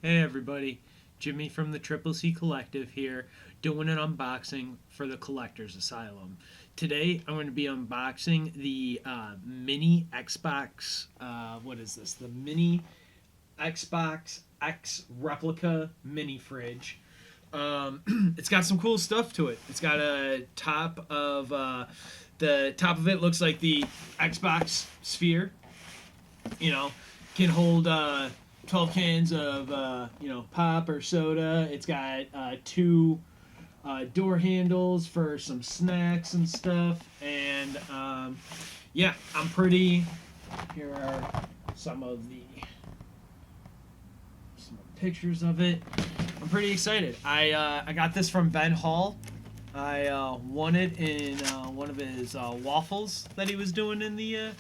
Hey everybody, Jimmy from the Triple C Collective here, doing an unboxing for the Collector's Asylum. Today I'm going to be unboxing the mini Xbox, what is this? The mini Xbox X Replica mini fridge. It's got some cool stuff to it. It's got a top of, the top of it looks like the Xbox Sphere, you know, can hold 12 cans of pop or soda. It's got two door handles for some snacks and stuff. And yeah, I'm pretty. Here are some pictures of it. I'm pretty excited. I got this from Ben Hall. I won it in one of his waffles that he was doing in the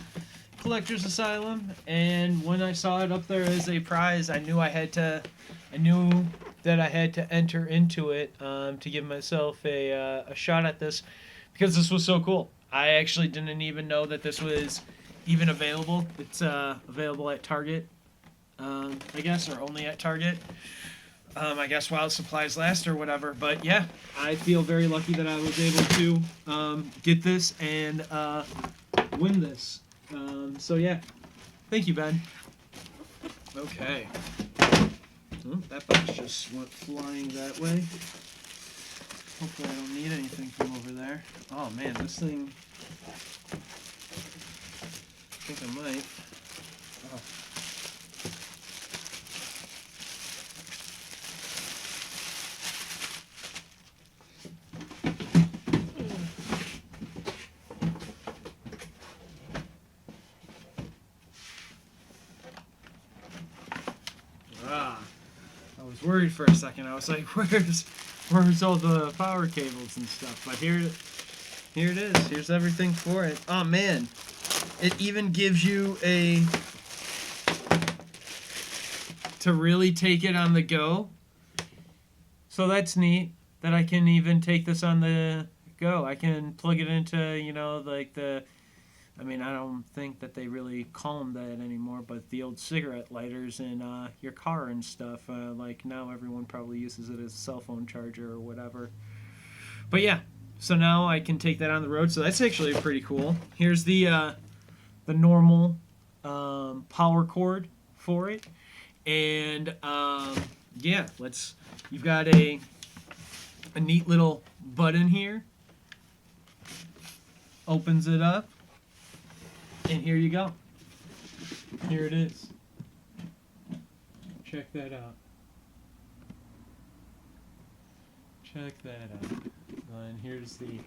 Collector's Asylum, and when I saw it up there as a prize, I knew that I had to enter into it to give myself a shot at this because this was so cool. I actually didn't even know that this was even available. It's available at Target, I guess, or only at Target. I guess while supplies last or whatever. But yeah, I feel very lucky that I was able to get this and win this. So yeah, thank you, Ben. Okay. Oh, that box just went flying that way. Hopefully I don't need anything from over there. Oh man, this thing... I think I might. Oh. I was worried for a second. I was like, where's all the power cables and stuff? But here it is. Here's everything for it. Oh man, it even gives you to really take it on the go. So that's neat that I can even take this on the go. I can plug it into, I don't think that they really call them that anymore, but the old cigarette lighters in your car and stuff. Like now everyone probably uses it as a cell phone charger or whatever. But yeah, so now I can take that on the road. So that's actually pretty cool. Here's the normal power cord for it, and yeah, You've got a neat little button here. Opens it up. And here you go. Here it is. Check that out. Check that out. And here's the...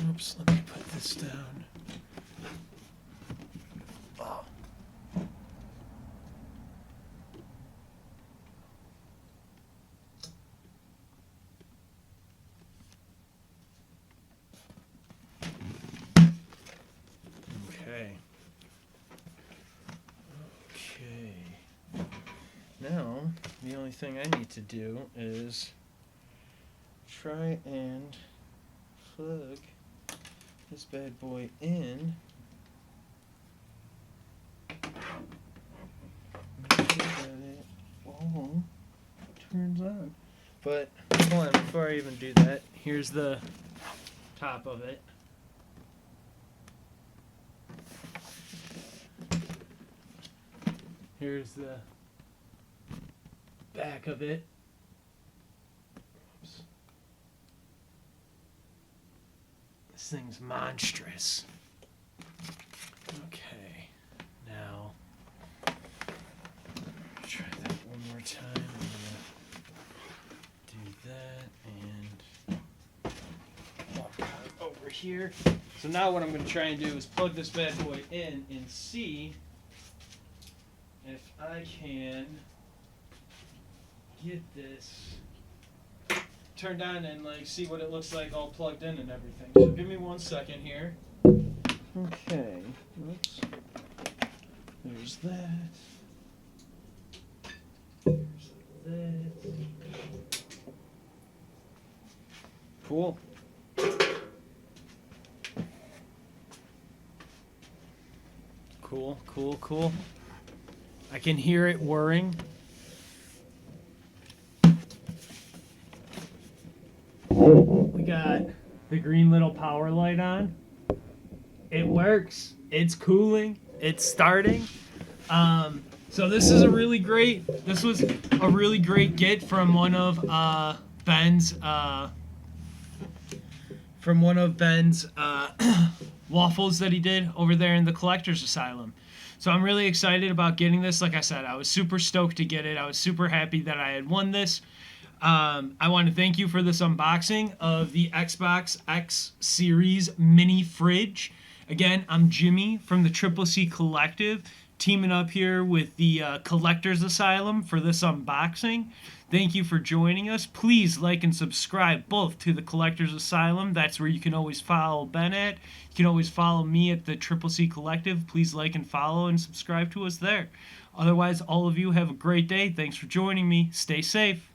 Oops, let me put this down. Oh. Okay. Now, the only thing I need to do is try and plug this bad boy in. Make sure that it all turns on. But hold on, before I even do that, here's the top of it. Here's the back of it. Oops. This thing's monstrous. Okay, now try that one more time. I'm gonna do that and walk out over here. So now what I'm gonna try and do is plug this bad boy in and see if I can get this turned on and see what it looks like all plugged in and everything. So give me 1 second here. Okay. Oops. There's that. There's that. Cool. Cool. I can hear it whirring. got the green little power light on. It works. It's cooling. It's starting. So this is a really great. This was a really great get from one of Ben's. From one of Ben's waffles that he did over there in the Collector's Asylum. So I'm really excited about getting this. Like I said, I was super stoked to get it. I was super happy that I had won this. I want to thank you for this unboxing of the Xbox X Series mini fridge. Again, I'm Jimmy from the Triple C Collective, teaming up here with the Collector's Asylum for this unboxing. Thank you for joining us. Please like and subscribe both to the Collector's Asylum. That's where you can always follow Ben at. You can always follow me at the Triple C Collective. Please like and follow and subscribe to us there. Otherwise, all of you have a great day. Thanks for joining me. Stay safe.